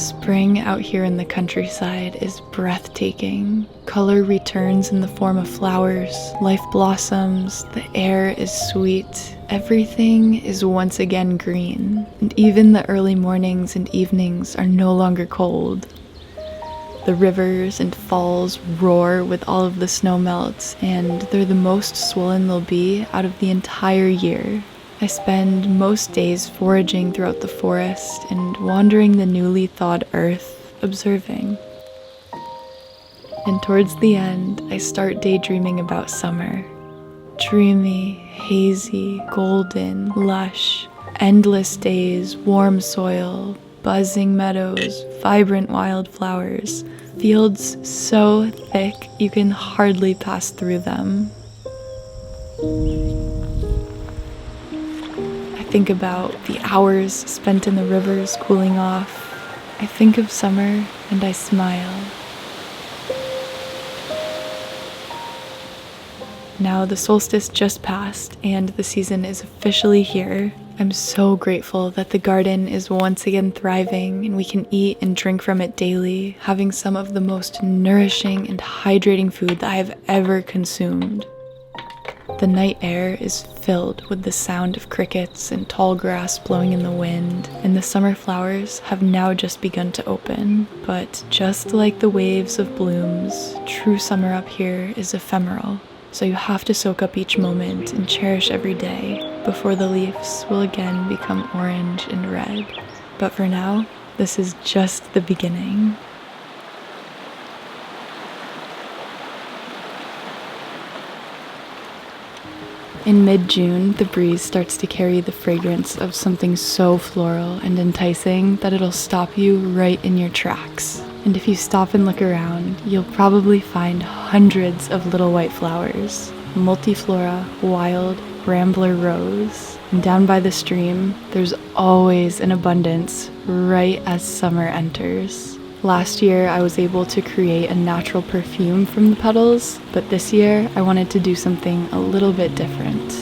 Spring out here in the countryside is breathtaking. Color returns in the form of flowers, life blossoms, the air is sweet, everything is once again green, and even the early mornings and evenings are no longer cold. The rivers and falls roar with all of the snow melts, and they're the most swollen they'll be out of the entire year. I spend most days foraging throughout the forest and wandering the newly thawed earth, observing. And towards the end, I start daydreaming about summer. Dreamy, hazy, golden, lush, endless days, warm soil, buzzing meadows, vibrant wildflowers, fields so thick you can hardly pass through them. I think about the hours spent in the rivers cooling off. I think of summer and I smile. Now the solstice just passed and the season is officially here. I'm so grateful that the garden is once again thriving and we can eat and drink from it daily, having some of the most nourishing and hydrating food that I have ever consumed. The night air is filled with the sound of crickets and tall grass blowing in the wind, and the summer flowers have now just begun to open. But just like the waves of blooms, true summer up here is ephemeral. So you have to soak up each moment and cherish every day before the leaves will again become orange and red. But for now, this is just the beginning. In mid-June, the breeze starts to carry the fragrance of something so floral and enticing that it'll stop you right in your tracks. And if you stop and look around, you'll probably find hundreds of little white flowers. Multiflora, wild, rambler rose. And down by the stream, there's always an abundance right as summer enters. Last year, I was able to create a natural perfume from the petals, but this year, I wanted to do something a little bit different.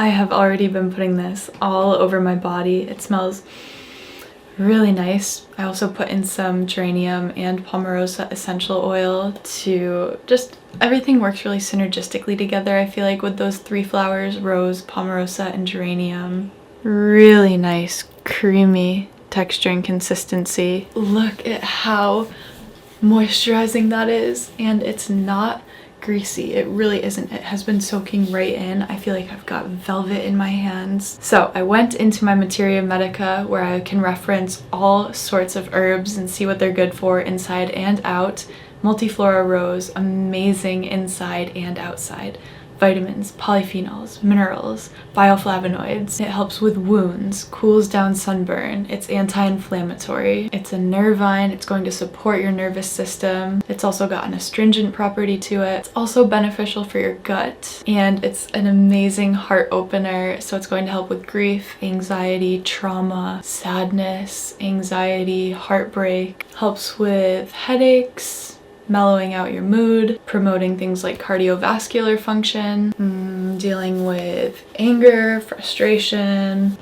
I have already been putting this all over my body. It smells really nice. I also put in some geranium and palmarosa essential oil to just, everything works really synergistically together. I feel like with those 3 flowers, rose, palmarosa, and geranium. Really nice, creamy texture and consistency. Look at how moisturizing that is, and it's not greasy. It really isn't. It has been soaking right in. I feel like I've got velvet in my hands. So I went into my Materia Medica where I can reference all sorts of herbs and see what they're good for inside and out. Multiflora Rose, amazing inside and outside. Vitamins, polyphenols, minerals, bioflavonoids. It helps with wounds, cools down sunburn. It's anti-inflammatory. It's a nervine. It's going to support your nervous system. It's also got an astringent property to it. It's also beneficial for your gut, and it's an amazing heart opener. So it's going to help with grief, anxiety, trauma, sadness, anxiety, heartbreak. Helps with headaches, mellowing out your mood, promoting things like cardiovascular function, dealing with anger, frustration.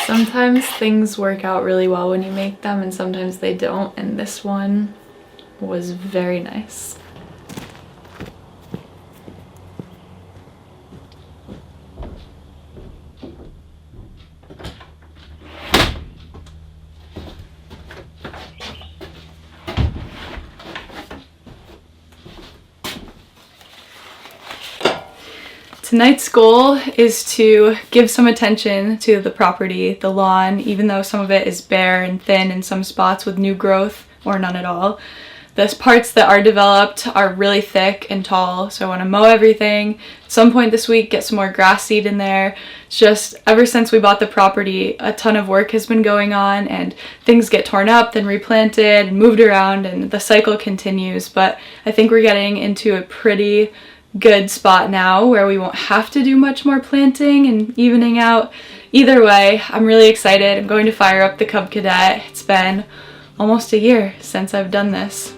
Sometimes things work out really well when you make them and sometimes they don't, and this one was very nice. Tonight's goal is to give some attention to the property, the lawn, even though some of it is bare and thin in some spots with new growth or none at all. The parts that are developed are really thick and tall, so I want to mow everything. At some point this week, get some more grass seed in there. It's just ever since we bought the property, a ton of work has been going on and things get torn up, then replanted and moved around, and the cycle continues. But I think we're getting into a pretty good spot now where we won't have to do much more planting and evening out. Either way, I'm really excited. I'm going to fire up the Cub Cadet. It's been almost a year since I've done this.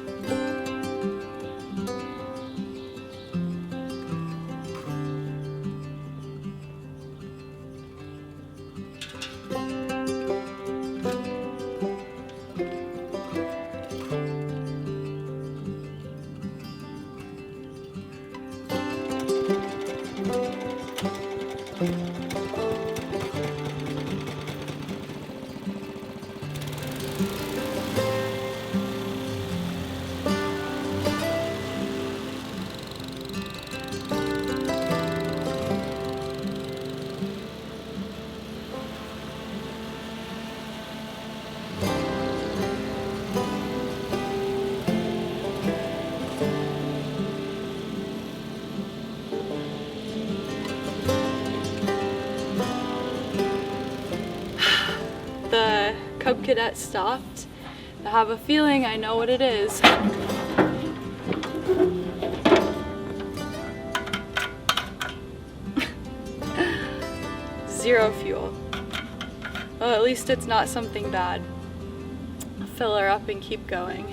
The Cub Cadet stopped. I have a feeling I know what it is. Zero fuel. Well, at least it's not something bad. I'll fill her up and keep going.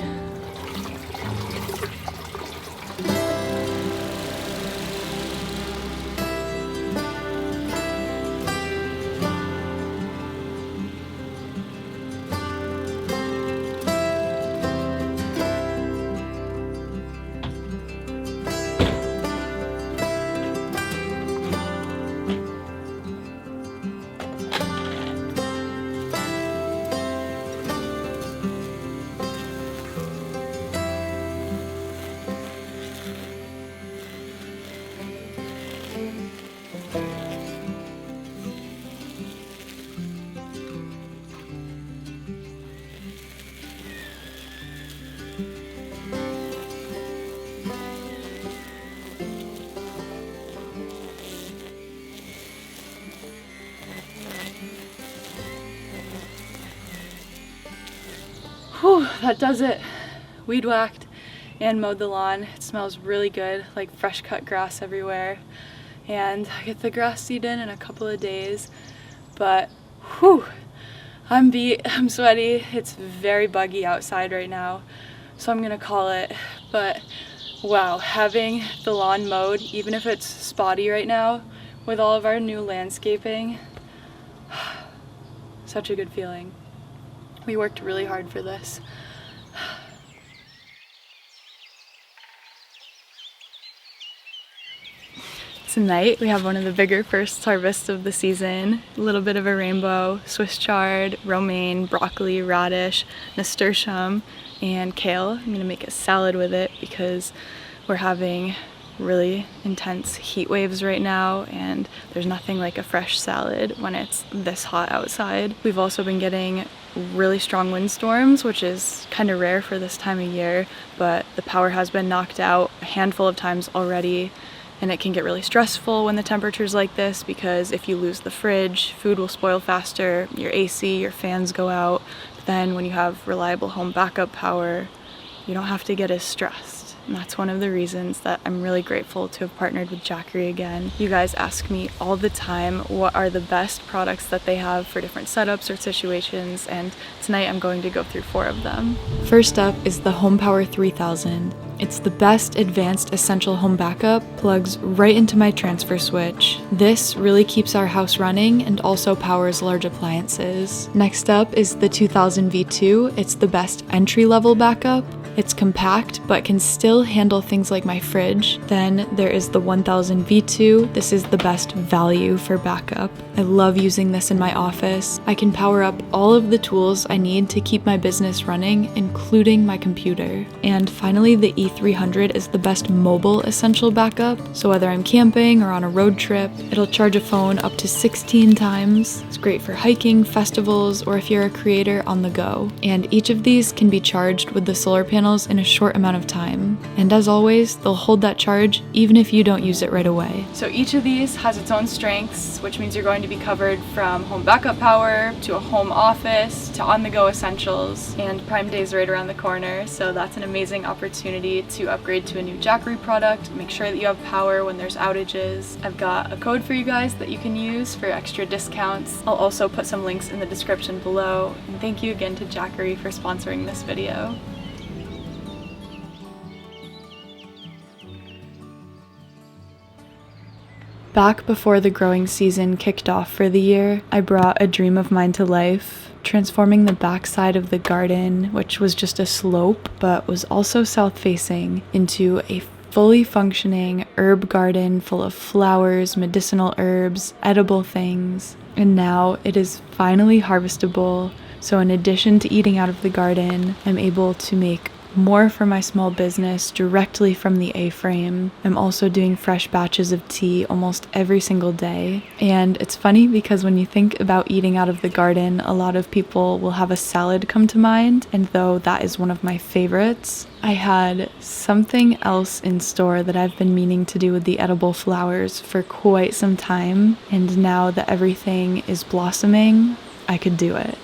Whew, that does it. Weed whacked and mowed the lawn. It smells really good, like fresh cut grass everywhere. And I get the grass seed in a couple of days. But whew, I'm beat, I'm sweaty. It's very buggy outside right now, so I'm gonna call it. But Wow, having the lawn mowed, even if it's spotty right now, with all of our new landscaping, such a good feeling. We worked really hard for this. Tonight we have one of the bigger first harvests of the season. A little bit of a rainbow, Swiss chard, romaine, broccoli, radish, nasturtium, and kale. I'm gonna make a salad with it because we're having really intense heat waves right now, and there's nothing like a fresh salad when it's this hot outside. We've also been getting really strong windstorms, which is kind of rare for this time of year, but the power has been knocked out a handful of times already. And it can get really stressful when the temperature's like this, because if you lose the fridge, food will spoil faster, your AC, your fans go out. But then when you have reliable home backup power, you don't have to get as stressed. And that's one of the reasons that I'm really grateful to have partnered with Jackery again. You guys ask me all the time what are the best products that they have for different setups or situations, and tonight I'm going to go through 4 of them. First up is the HomePower 3000. It's the best advanced essential home backup, plugs right into my transfer switch. This really keeps our house running and also powers large appliances. Next up is the 2000 V2. It's the best entry-level backup. It's compact, but can still handle things like my fridge. Then there is the 1000 V2. This is the best value for backup. I love using this in my office. I can power up all of the tools I need to keep my business running, including my computer. And finally, the E300 is the best mobile essential backup. So whether I'm camping or on a road trip, it'll charge a phone up to 16 times. It's great for hiking, festivals, or if you're a creator on the go. And each of these can be charged with the solar panels in a short amount of time. And as always, they'll hold that charge even if you don't use it right away. So each of these has its own strengths, which means you're going to be covered from home backup power to a home office to on-the-go essentials. And Prime Day is right around the corner, so that's an amazing opportunity to upgrade to a new Jackery product. Make sure that you have power when there's outages. I've got a code for you guys that you can use for extra discounts. I'll also put some links in the description below. And thank you again to Jackery for sponsoring this video. Back before the growing season kicked off for the year, I brought a dream of mine to life, transforming the backside of the garden, which was just a slope but was also south-facing, into a fully functioning herb garden full of flowers, medicinal herbs, edible things. And now it is finally harvestable, so in addition to eating out of the garden, I'm able to make more for my small business directly from the A-frame. I'm also doing fresh batches of tea almost every single day. And it's funny because when you think about eating out of the garden, a lot of people will have a salad come to mind, and though that is one of my favorites, I had something else in store that I've been meaning to do with the edible flowers for quite some time, and now that everything is blossoming, I could do it.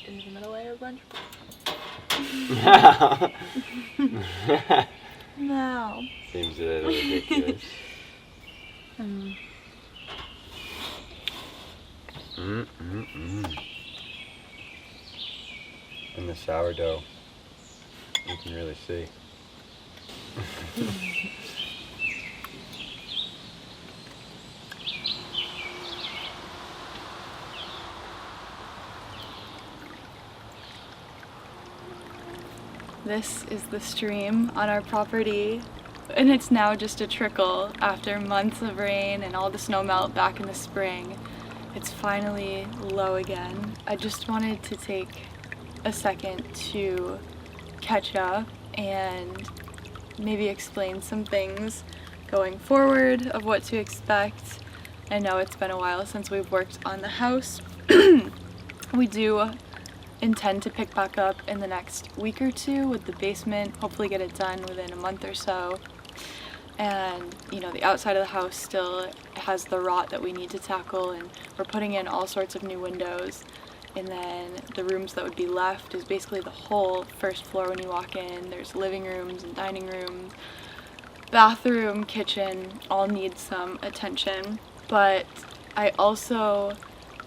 in the middle layer of lunch. No. Seems a little ridiculous. And the sourdough, you can really see. This is the stream on our property, and it's now just a trickle after months of rain and all the snow melt back in the spring. It's finally low again. I just wanted to take a second to catch up and maybe explain some things going forward of what to expect. I know it's been a while since we've worked on the house. We do intend to pick back up in the next week or two with the basement, hopefully get it done within a month or so. And you know, the outside of the house still has the rot that we need to tackle, and we're putting in all sorts of new windows. And then the rooms that would be left is basically the whole first floor when you walk in. There's living rooms and dining rooms, bathroom, kitchen, all need some attention. But I also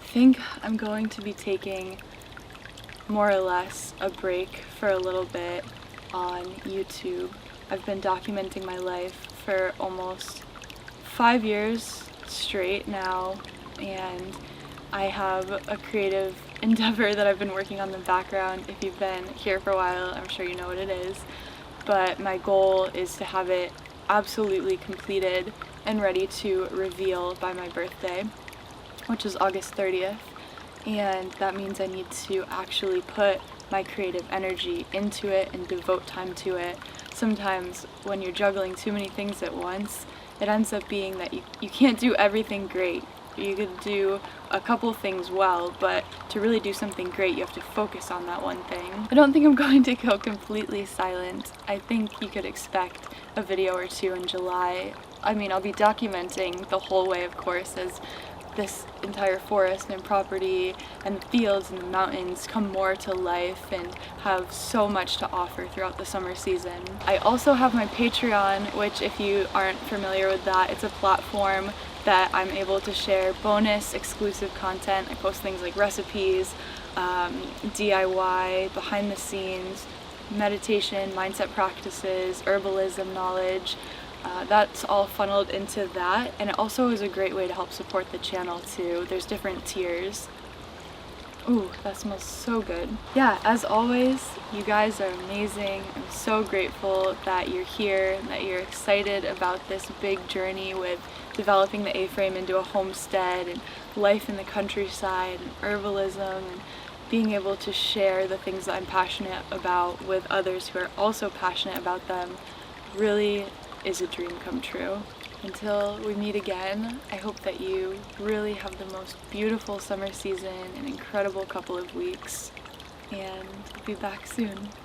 think I'm going to be taking more or less a break for a little bit on YouTube. I've been documenting my life for almost 5 years straight now, and I have a creative endeavor that I've been working on in the background. If you've been here for a while, I'm sure you know what it is. But my goal is to have it absolutely completed and ready to reveal by my birthday, which is August 30th. And that means I need to actually put my creative energy into it and devote time to it. Sometimes when you're juggling too many things at once, it ends up being that you can't do everything great. You could do a couple things well, but to really do something great, you have to focus on that one thing. I don't think I'm going to go completely silent. I think you could expect a video or two in July. I mean, I'll be documenting the whole way, of course, as this entire forest and property and the fields and the mountains come more to life and have so much to offer throughout the summer season. I also have my Patreon, which, if you aren't familiar with that, it's a platform that I'm able to share bonus exclusive content. I post things like recipes, DIY, behind the scenes, meditation, mindset practices, herbalism knowledge. That's all funneled into that, and it also is a great way to help support the channel too. There's different tiers. Ooh, that smells so good. Yeah, as always, you guys are amazing. I'm so grateful that you're here and that you're excited about this big journey with developing the A-frame into a homestead and life in the countryside and herbalism, and being able to share the things that I'm passionate about with others who are also passionate about them. Really is a dream come true. Until we meet again, I hope that you really have the most beautiful summer season, an incredible couple of weeks, and be back soon.